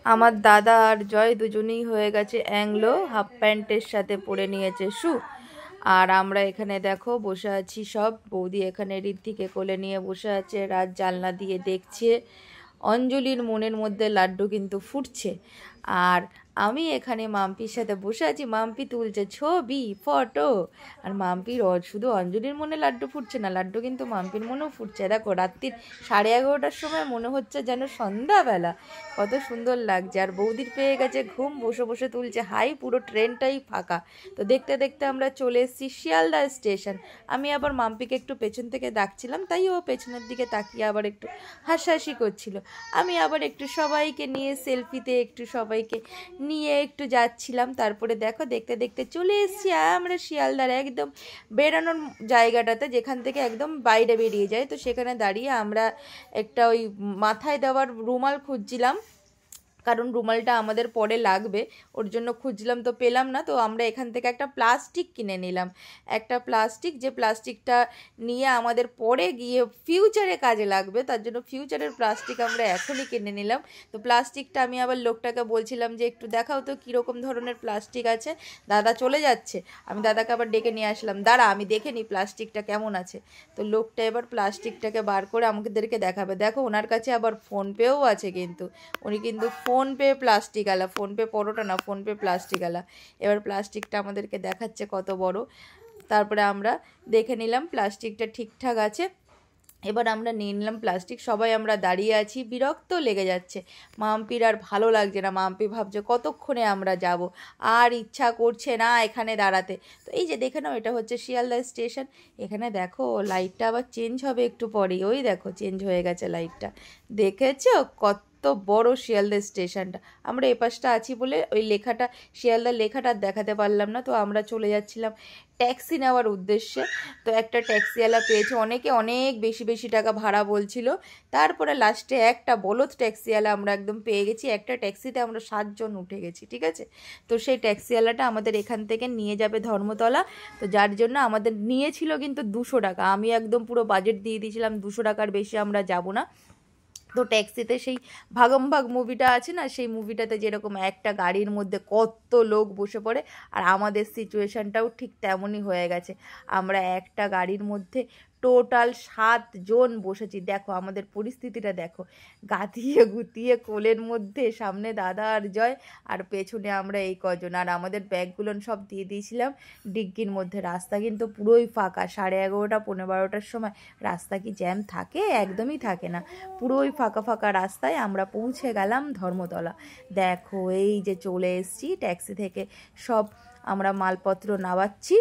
আমার দাদা আর জয় দুজনেই হয়ে গেছে অ্যাংলো, হাফ প্যান্টের সাথে পরে নিয়েছে শু। আর আমরা এখানে দেখো বসে আছি সব। বৌদি এখানে ঋদ্ধিকে কোলে নিয়ে বসে আছে, রাত জানলা দিয়ে দেখছে। অঞ্জলির মনের মধ্যে লাড্ডু কিন্তু ফুটছে। আর আমি এখানে মাম্পির সাথে বসে আছি, মাম্পি তুলছে ছবি ফটো। আর মাম্পির শুধু অঞ্জলির মনে লাড্ডু ফুটছে না, লাড্ডু কিন্তু মাম্পির মনেও ফুটছে। দেখো রাত্রির 11:30টার সময় মনে হচ্ছে যেন সন্ধ্যাবেলা, কত সুন্দর লাগছে। আর বৌদির পেয়ে গেছে ঘুম, বসে বসে তুলছে হাই, পুরো ট্রেনটাই ফাঁকা। তো দেখতে দেখতে আমরা চলে এসেছি শিয়ালদা স্টেশন। আমি আবার মাম্পিকে একটু পেছন থেকে ডাকছিলাম, তাই ও পেছনের দিকে তাকিয়ে আবার একটু হাসাহাসি করছিল। আমি আবার একটু সবাইকে নিয়ে সেলফিতে একটু সবাইকে নিয়ে একটু যাচ্ছিলাম। তারপরে দেখো দেখতে দেখতে চলে এসেছি আমরা শিয়ালদার একদম বেরানোর জায়গাটাতে, যেখান থেকে একদম বাইরে বেরিয়ে যায়। তো সেখানে দাঁড়িয়ে আমরা একটা ওই মাথায় দেওয়ার রুমাল খুঁজছিলাম, কারণ রুমালটা আমাদের পরে লাগবে, ওর জন্য খুঁজলাম তো পেলাম না। তো আমরা এখান থেকে একটা প্লাস্টিক কিনে নিলাম, একটা প্লাস্টিক, যে প্লাস্টিকটা নিয়ে আমাদের পরে গিয়ে ফিউচারে কাজে লাগবে, তার জন্য ফিউচারের প্লাস্টিক আমরা এখনই কিনে নিলাম। তো প্লাস্টিকটা আমি আবার লোকটাকে বলছিলাম যে একটু দেখাও তো কীরকম ধরনের প্লাস্টিক আছে। দাদা চলে যাচ্ছে, আমি দাদাকে আবার ডেকে নিয়ে আসলাম, দাঁড়া আমি দেখে নিই প্লাস্টিকটা কেমন আছে। তো লোকটা এবার প্লাস্টিকটাকে বার করে আমাদেরকে দেখাবে। দেখো ওনার কাছে আবার ফোনপেও আছে, কিন্তু উনি কিন্তু ফোনপে প্লাস্টিক আলা, ফোনপে পরোটা না, ফোনপে প্লাস্টিক আলা। এবার প্লাস্টিকটা আমাদেরকে দেখাচ্ছে কত বড়। তারপরে আমরা দেখে নিলাম প্লাস্টিকটা ঠিকঠাক আছে। এবার আমরা নিয়ে নিলাম প্লাস্টিক, সবাই আমরা দাঁড়িয়ে আছি, বিরক্ত লেগে যাচ্ছে। মাম্পির আর ভালো লাগছে না, মাম্পি ভাবছে কতক্ষণে আমরা যাব, আর ইচ্ছা করছে না এখানে দাঁড়াতে। তো এই যে দেখে নাও, এটা হচ্ছে শিয়ালদা স্টেশন। এখানে দেখো লাইটটা আবার চেঞ্জ হবে একটু পরেই, ওই দেখো চেঞ্জ হয়ে গেছে লাইটটা, দেখেছো কত বড় শিয়ালদা স্টেশনটা। আমরা এপাশটা আছি বলে ওই লেখাটা, শিয়ালদা লেখাটা দেখাতে পারলাম না। তো আমরা চলে যাচ্ছিলাম ট্যাক্সি নেওয়ার উদ্দেশ্যে। তো একটা ট্যাক্সিওয়ালা পেয়েছে, অনেকে অনেক বেশি বেশি টাকা ভাড়া বলছিল। তারপরে লাস্টে একটা বলদ ট্যাক্সিওয়ালা আমরা একদম পেয়ে গেছি, একটা ট্যাক্সিতে আমরা 7 জন উঠে গেছি, ঠিক আছে। তো সেই ট্যাক্সিওয়ালাটা আমাদের এখান থেকে নিয়ে যাবে ধর্মতলা। তো যার জন্য আমাদের নিয়েছিল কিন্তু 200 টাকা, আমি একদম পুরো বাজেট দিয়ে দিয়েছিলাম, 200 টাকার বেশি আমরা যাব না। তো ট্যাক্সিতে সেই ভাগম ভাগ মুভিটা আছে না, সেই মুভিটাতে যেরকম একটা গাড়ির মধ্যে কত লোক বসে পড়ে, আর আমাদের সিচুয়েশানটাও ঠিক তেমনই হয়ে গেছে। আমরা একটা গাড়ির মধ্যে টোটাল 7 জন বসেছি। দেখো আমাদের পরিস্থিতিটা দেখো, গাতিয়ে গুতিয়ে কোলের মধ্যে, সামনে দাদা আর জয়, আর পেছনে আমরা এই কজন। আর আমাদের ব্যাগগুলো সব দিয়ে দিয়েছিলাম ডিগ্গির মধ্যে। রাস্তা কিন্তু পুরোই ফাঁকা, 11:30 পৌনে 12টার সময় রাস্তা কি জ্যাম থাকে? একদমই থাকে না, পুরোই ফাঁকা ফাঁকা রাস্তায় আমরা পৌঁছে গেলাম ধর্মতলা। দেখো এই যে চলে এসেছি, ট্যাক্সি থেকে সব আমরা মালপত্র নামাচ্ছি।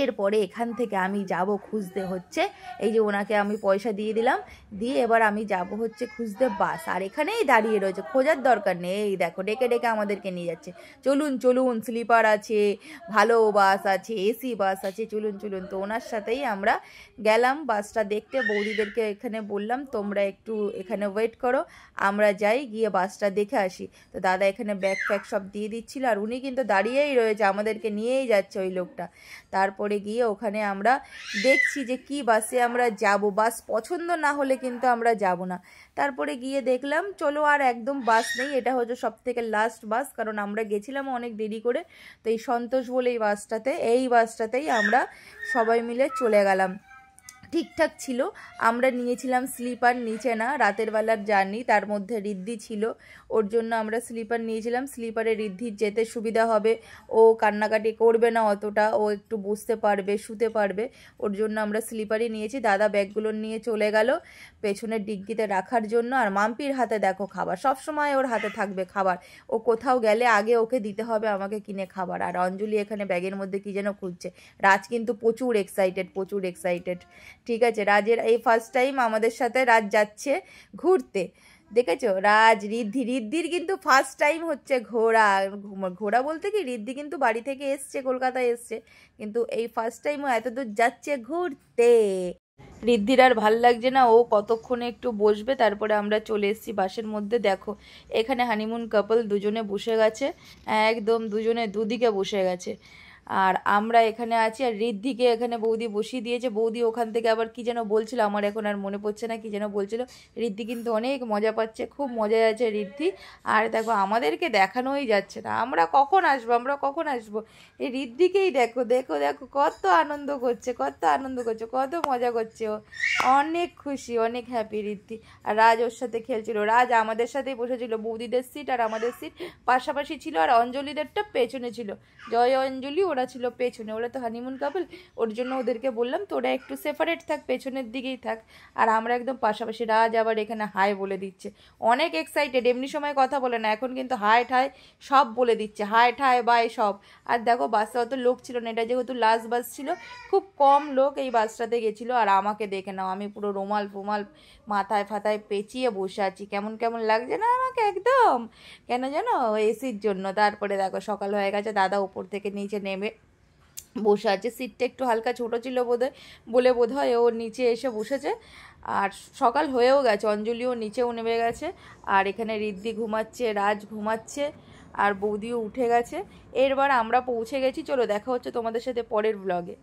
এরপরে এখান থেকে আমি যাব খুঁজতে হচ্ছে, এই যে ওনাকে আমি পয়সা দিয়ে দিলাম, দিয়ে এবার আমি যাব হচ্ছে খুঁজতে বাস। আর এখানেই দাঁড়িয়ে রয়েছে, খোঁজার দরকার নেই, এই দেখো ডেকে ডেকে আমাদেরকে নিয়ে যাচ্ছে, চলুন চলুন, স্লিপার আছে, ভালো বাস আছে, এসি বাস আছে, চলুন চলুন। তো ওনার সাথেই আমরা গেলাম বাসটা দেখতে। বৌদিদেরকে এখানে বললাম তোমরা একটু এখানে ওয়েট করো, আমরা যাই গিয়ে বাসটা দেখে আসি। তো দাদা এখানে ব্যাগ ফ্যাগ সব দিয়ে দিচ্ছিল, আর উনি কিন্তু দাঁড়িয়েই রয়েছে, আমাদেরকে নিয়েই যাচ্ছে ওই লোকটা। তারপরে গিয়ে ওখানে আমরা দেখছি যে কি বাসে আমরা যাব, বাস পছন্দ না হলে কিন্তু আমরা যাব না। তারপরে গিয়ে দেখলাম চলো আর একদম বাস নেই, এটা হচ্ছে সব থেকে লাস্ট বাস, কারণ আমরা গেছিলাম অনেক দেরি করে। তো এই সন্তোষ বলে এই বাসটাতেই আমরা সবাই মিলে চলে গেলাম। ঠিকঠাক ছিল, আমরা নিয়েছিলাম স্লিপার, নিচে না, রাতের বেলার জার্নি, তার মধ্যে ঋদ্ধি ছিল, ওর জন্য আমরা স্লিপার নিয়েছিলাম। স্লিপারে ঋদ্ধির যেতে সুবিধা হবে, ও কান্নাকাটি করবে না অতটা, ও একটু বুঝতে পারবে, শুতে পারবে, ওর জন্য আমরা স্লিপারই নিয়েছি। দাদা ব্যাগগুলো নিয়ে চলে গেল পেছনের ডিগ্গিতে রাখার জন্য। আর মাম্পির হাতে দেখো খাবার, সবসময় ওর হাতে থাকবে খাবার, ও কোথাও গেলে আগে ওকে দিতে হবে আমাকে কিনে খাবার। আর অঞ্জলি এখানে ব্যাগের মধ্যে কী যেন খুঁজছে। রাজ কিন্তু প্রচুর এক্সাইটেড, ঠিক আছে। রাজের এই ফার্স্ট টাইম আমাদের সাথে রাজ যাচ্ছে ঘুরতে, দেখেছো। ঋদ্ধির কিন্তু ফার্স্ট টাইম হচ্ছে ঘোরা বলতে কি, ঋদ্ধি কিন্তু বাড়ি থেকে এসছে, কলকাতায় এসছে, কিন্তু এই ফার্স্ট টাইম ও এত দূর যাচ্ছে ঘুরতে। ঋদ্ধির আর ভাল লাগছে না, ও কতক্ষণে একটু বসবে। তারপরে আমরা চলে এসেছি বাসের মধ্যে। দেখো এখানে হানিমুন কাপল দুজনে বসে গেছে, একদম দুজনে দুদিকে বসে গেছে। আর আমরা এখানে আছি, আর ঋদ্ধিকে এখানে বৌদি বসিয়ে দিয়েছে। বৌদি ওখান থেকে আবার কি যেন বলছিল, আমার এখন আর মনে পড়ছে না কি যেন বলছিল। ঋদ্ধি কিন্তু অনেক মজা পাচ্ছে, খুব মজায় আছে ঋদ্ধি। আর দেখো আমাদেরকে দেখানোই যাচ্ছে না, আমরা কখন আসবো, আমরা কখন আসবো। এই ঋদ্ধিকেই দেখো দেখো দেখো, কত আনন্দ করছে, কত আনন্দ করছে, কত মজা করছে ও। অনেক খুশি, অনেক হ্যাপি ঋদ্ধি। আর রাজ ওর সাথে খেলছিল। রাজ আমাদের সাথেই বসেছিল, বৌদিদের সিট আর আমাদের সিট পাশাপাশি ছিল, আর অঞ্জলিদেরটা পেছনে ছিল। জয় অঞ্জলি ওরা ছিল পেছনে, ওরা তো হানিমুন কাপল, ওর জন্য ওদেরকে বললাম তোরা একটু সেপারেট থাক, পেছনের দিকেই থাক। আর আমরা একদম পাশাপাশি। রাজ আবার এখানে হাই বলে দিচ্ছে, অনেক এক্সাইটেড, এমনি সময় কথা বলে না, এখন কিন্তু হাই ঠাই সব বলে দিচ্ছে, হাই ঠাই বাই সব। আর দেখো বাসে অত লোক ছিল না, এটা যেহেতু লাস্ট বাস ছিল, খুব কম লোক এই বাসটাতে গেছিলো। আর আমাকে দেখে নাও, আমি পুরো রুমাল ফুমাল মাথায় ফাথায় পেঁচিয়ে বসে আছি, কেমন কেমন লাগছে না আমাকে একদম, কেন জানো এসির জন্য। তারপরে দেখো সকাল হয়ে গেছে, দাদা উপর থেকে নিচে নেমে বসে আছে, সিটটা একটু হালকা ছোটো ছিল বলে বোধ হয় ও নিচে এসে বসেছে। আর সকাল হয়েও গেছে, অঞ্জলিও নিচেও নেমে গেছে। আর এখানে ঋদ্ধি ঘুমাচ্ছে, রাজ ঘুমাচ্ছে, আর বৌদিও উঠে গেছে। এরবার আমরা পৌঁছে গেছি, চলো দেখা হচ্ছে তোমাদের সাথে পরের ব্লগে।